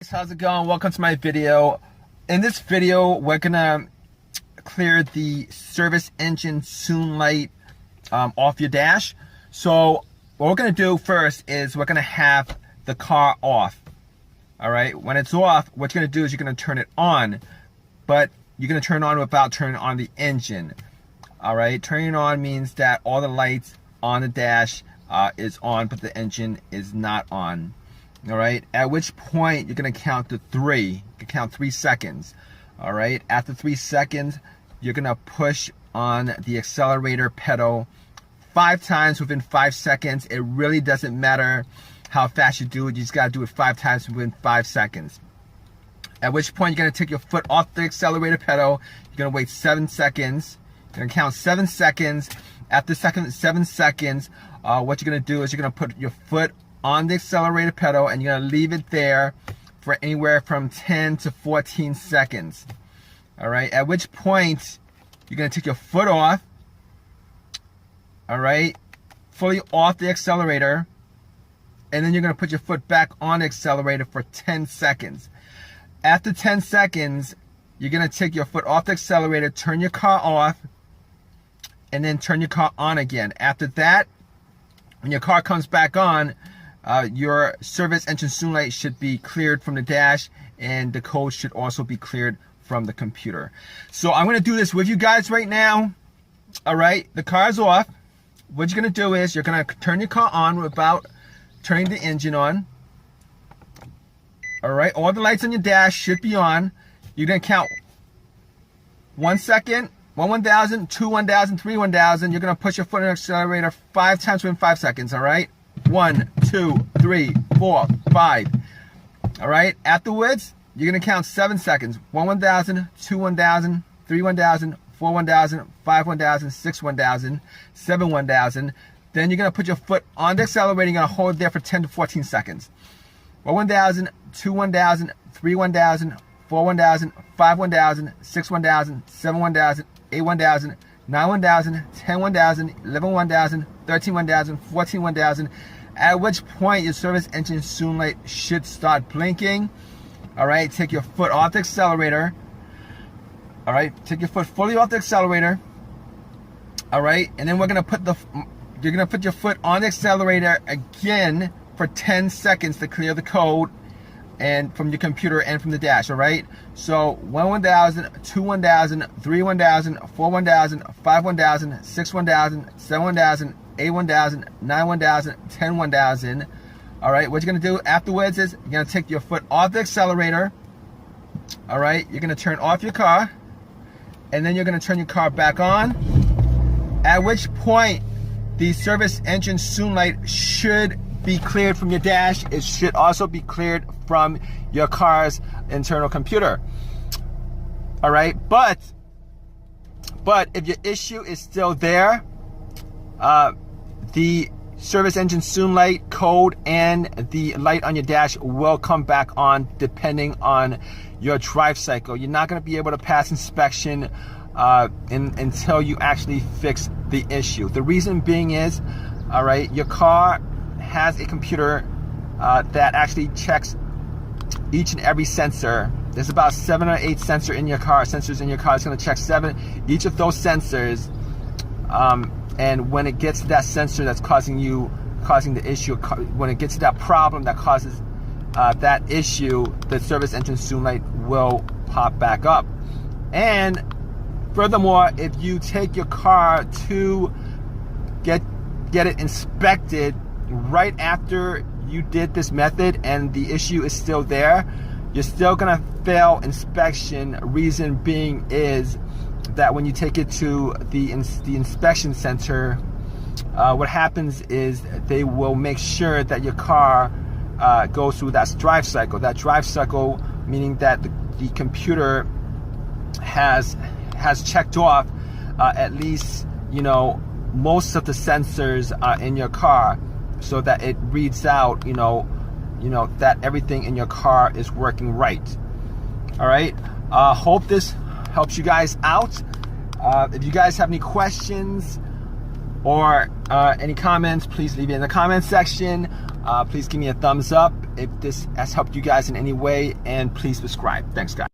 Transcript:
How's it going? Welcome to my video. In this video, we're gonna clear the service engine soon light off your dash. So what we're gonna do first is we're gonna have the car off. All right, when it's off, what you're gonna do is you're gonna turn it on, but you're gonna turn it on without turning on the engine. All right, turning it on means that all the lights on the dash is on, but the engine is not on. All right, at which point you're gonna count to 3. You can count 3 seconds. All right, after 3 seconds, you're gonna push on the accelerator pedal 5 times within 5 seconds. It really doesn't matter how fast you do it. You just gotta do it 5 times within 5 seconds. At which point you're gonna take your foot off the accelerator pedal. You're gonna wait 7 seconds. You're gonna count 7 seconds. After 7 seconds, what you're gonna do is you're gonna put your foot on the accelerator pedal and you're gonna leave it there for anywhere from 10 to 14 seconds. All right, at which point you're gonna take your foot off, all right, fully off the accelerator, and then you're gonna put your foot back on the accelerator for 10 seconds. After 10 seconds, you're gonna take your foot off the accelerator, turn your car off, and then turn your car on again. After that, when your car comes back on, your service engine soon light should be cleared from the dash, and the code should also be cleared from the computer. So I'm gonna do this with you guys right now. All right, the car's off. What you're gonna do is you're gonna turn your car on without turning the engine on. All right, all the lights on your dash should be on. You're gonna count 1 second, 1,000, 2, 1,000, 3, 1,000. You're gonna push your foot on the accelerator 5 times within 5 seconds, all right? 1, 2, 3, 4, 5. All right, afterwards, you're gonna count 7 seconds. 1,000, 2, 1,000, 3, 1,000, 4, 1,000, 5, 1,000, 6, 1,000, 7, 1,000. Then you're gonna put your foot on the accelerator. You're gonna hold it there for 10 to 14 seconds. 1,000, 2, 1,000, 3, 1,000, 4, 1,000, 5, 1,000, 6, 1,000, 7, 1,000, 8, 1,000, 9, 1,000, 10, 1,000, 11, 1,000, 13, 1,000, 14, 1,000. At which point your service engine soon light should start blinking. All right, take your foot off the accelerator. All right, take your foot fully off the accelerator. All right, and then you're gonna put your foot on the accelerator again for 10 seconds to clear the code and from your computer and from the dash. All right, so 1,000, 2, 1,000, 3, 1,000, 4, 1,000, 5, 1,000, 6, 1,000, 7, 1,000, 8, 1,000, 9, 1,000, 10, 1,000. All right, what you're gonna do afterwards is you're gonna take your foot off the accelerator. All right, you're gonna turn off your car, and then you're gonna turn your car back on. At which point the service engine soon light should be cleared from your dash. It should also be cleared from your car's internal computer. All right, but if your issue is still there, the service engine soon light code and the light on your dash will come back on depending on your drive cycle. You're not going to be able to pass inspection until you actually fix the issue. The reason being is, all right, your car has a computer that actually checks each and every sensor. There's about 7 or 8 sensors in your car. It's going to check 7 each of those sensors. And when it gets to that sensor that's causing the issue, when it gets to that problem that causes that issue, the service engine soon light will pop back up. And furthermore, if you take your car to get it inspected right after you did this method and the issue is still there, you're still gonna fail inspection. Reason being is that when you take it to the inspection center, what happens is they will make sure that your car goes through that drive cycle. That drive cycle meaning that the computer has checked off at least, you know, most of the sensors in your car, so that it reads out, you know, that everything in your car is working right. All right. Hope this helps you guys out. If you guys have any questions or any comments, please leave it in the comment section. Please give me a thumbs up if this has helped you guys in any way, and please subscribe. Thanks, guys.